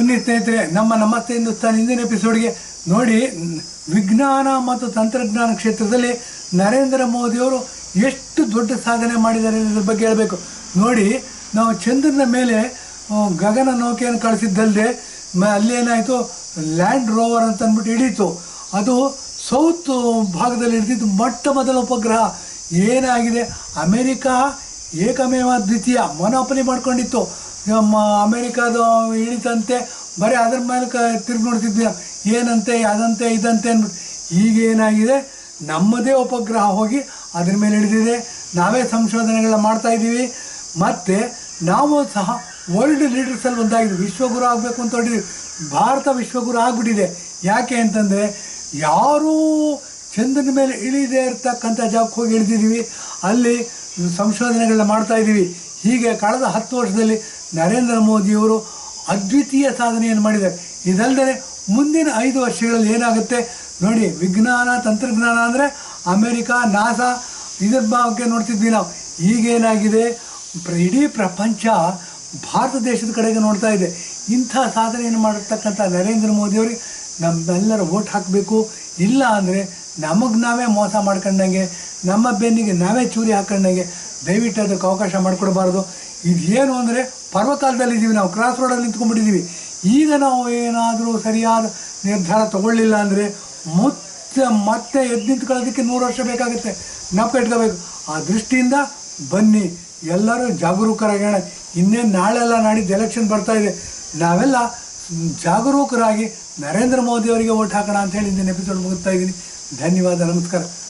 ಬನ್ನಿ ಸ್ನೇಹಿತರೆ, ನಮ್ಮ ನಮಸ್ತೆ ಹಿಂದೂಸ್ತಾನ್ ಹಿಂದಿನ ಎಪಿಸೋಡ್ಗೆ ನೋಡಿ. ವಿಜ್ಞಾನ ಮತ್ತು ತಂತ್ರಜ್ಞಾನ ಕ್ಷೇತ್ರದಲ್ಲಿ ನರೇಂದ್ರ ಮೋದಿಯವರು ಎಷ್ಟು ದೊಡ್ಡ ಸಾಧನೆ ಮಾಡಿದ್ದಾರೆ ಅನ್ನೋದ್ರ ಬಗ್ಗೆ ಹೇಳಬೇಕು. ನೋಡಿ, ನಾವು ಚಂದ್ರನ ಮೇಲೆ ಗಗನ ನೌಕೆಯನ್ನು ಕಳಿಸಿದ್ದಲ್ಲದೆ ಅಲ್ಲೇನಾಯಿತು, ಲ್ಯಾಂಡ್ ರೋವರ್ ಅಂತ ಅಂದ್ಬಿಟ್ಟು ಹಿಡೀತು. ಅದು ಸೌತ್ ಭಾಗದಲ್ಲಿ ಹಿಡಿದಿದ್ದು ಮೊಟ್ಟ ಮೊದಲ ಉಪಗ್ರಹ. ಏನಾಗಿದೆ, ಅಮೇರಿಕಾ ಏಕಮೇವ ದ್ವಿತೀಯ ಮೊನೋಪಲಿ ಮಾಡ್ಕೊಂಡಿತ್ತು. ಅಮೇರಿಕಾದ ಹಿಡಿತಂತೆ ಬರೀ ಅದ್ರ ಮೇಲೆ ತಿರುಗಿ ನೋಡ್ತಿದ್ವಿ, ಏನಂತೆ ಅದಂತೆ ಇದಂತೆ ಅಂದ್ಬಿಟ್ಟು. ಈಗೇನಾಗಿದೆ, ನಮ್ಮದೇ ಉಪಗ್ರಹ ಹೋಗಿ ಅದ್ರ ಮೇಲೆ ಹಿಡಿದಿದೆ. ನಾವೇ ಸಂಶೋಧನೆಗಳನ್ನ ಮಾಡ್ತಾಯಿದ್ದೀವಿ. ಮತ್ತು ನಾವು ಸಹ ವರ್ಲ್ಡ್ ಲೀಡರ್ಸಲ್ಲಿ ಒಂದಾಗಿದ್ವಿ. ವಿಶ್ವಗುರು ಆಗಬೇಕು ಅಂತ ಹೊರಟಿದ್ವಿ. ಭಾರತ ವಿಶ್ವಗುರು ಆಗಿಬಿಟ್ಟಿದೆ. ಯಾಕೆ ಅಂತಂದರೆ, ಯಾರೂ ಚಂದ್ರನ ಮೇಲೆ ಇಳಿದೇ ಇರ್ತಕ್ಕಂಥ ಜಾಗಕ್ಕೆ ಹೋಗಿ ಇಳಿದಿದ್ದೀವಿ. ಅಲ್ಲಿ ಸಂಶೋಧನೆಗಳನ್ನ ಮಾಡ್ತಾಯಿದ್ದೀವಿ. ಹೀಗೆ ಕಳೆದ 10 ವರ್ಷದಲ್ಲಿ ನರೇಂದ್ರ ಮೋದಿಯವರು ಅದ್ವಿತೀಯ ಸಾಧನೆಯನ್ನು ಮಾಡಿದ್ದಾರೆ. ಇದಲ್ಲದೆ ಮುಂದಿನ 5 ವರ್ಷಗಳಲ್ಲಿ ಏನಾಗುತ್ತೆ ನೋಡಿ. ವಿಜ್ಞಾನ ತಂತ್ರಜ್ಞಾನ ಅಂದರೆ ಅಮೇರಿಕಾ, ನಾಸಾ, ಇದ್ರ ಬಗ್ಗೆ ನೋಡ್ತಿದ್ವಿ ನಾವು. ಈಗೇನಾಗಿದೆ, ಇಡೀ ಪ್ರಪಂಚ ಭಾರತ ದೇಶದ ಕಡೆಗೆ ನೋಡ್ತಾ ಇದೆ. ಇಂಥ ಸಾಧನೆಯನ್ನು ಮಾಡಿರ್ತಕ್ಕಂಥ ನರೇಂದ್ರ ಮೋದಿಯವ್ರಿಗೆ ನಮ್ಮೆಲ್ಲರೂ ವೋಟ್ ಹಾಕಬೇಕು. ಇಲ್ಲ ಅಂದರೆ ನಮಗೆ ನಾವೇ ಮೋಸ ಮಾಡ್ಕೊಂಡಂಗೆ, ನಮ್ಮ ಬೆನ್ನಿಗೆ ನಾವೇ ಚೂರಿ ಹಾಕೊಂಡಂಗೆ. ದಯವಿಟ್ಟು ಅದಕ್ಕೆ ಅವಕಾಶ ಮಾಡಿಕೊಡಬಾರ್ದು. ಇದೇನು ಅಂದರೆ, ಪರ್ವಕಾಲದಲ್ಲಿದ್ದೀವಿ ನಾವು, ಕ್ರಾಸ್ ರೋಡಲ್ಲಿ ನಿಂತ್ಕೊಂಡ್ಬಿಟ್ಟಿದ್ದೀವಿ. ಈಗ ನಾವು ಏನಾದರೂ ಸರಿಯಾದ ನಿರ್ಧಾರ ತಗೊಳ್ಳಿಲ್ಲ ಅಂದರೆ ಮತ್ತೆ ಎದ್ದು ನಿಂತ್ಕೊಳ್ಳೋದಕ್ಕೆ 100 ವರ್ಷ ಬೇಕಾಗುತ್ತೆ. ಜ್ಞಾಪಕ ಇಟ್ಕೋಬೇಕು. ಆ ದೃಷ್ಟಿಯಿಂದ ಬನ್ನಿ, ಎಲ್ಲರೂ ಜಾಗರೂಕರಾಗೋಣ. ಇನ್ನೇನು ನಾಳೆಲ್ಲ ನಾಡಿದ್ದು ಎಲೆಕ್ಷನ್ ಬರ್ತಾಯಿದೆ. ನಾವೆಲ್ಲ ಜಾಗರೂಕರಾಗಿ ನರೇಂದ್ರ ಮೋದಿಯವರಿಗೆ ವೋಟ್ ಹಾಕೋಣ ಅಂತ ಹೇಳಿ ಇಂದಿನ ಎಪಿಸೋಡ್ ಮುಗಿಸ್ತಾ ಇದ್ದೀನಿ. ಧನ್ಯವಾದ, ನಮಸ್ಕಾರ.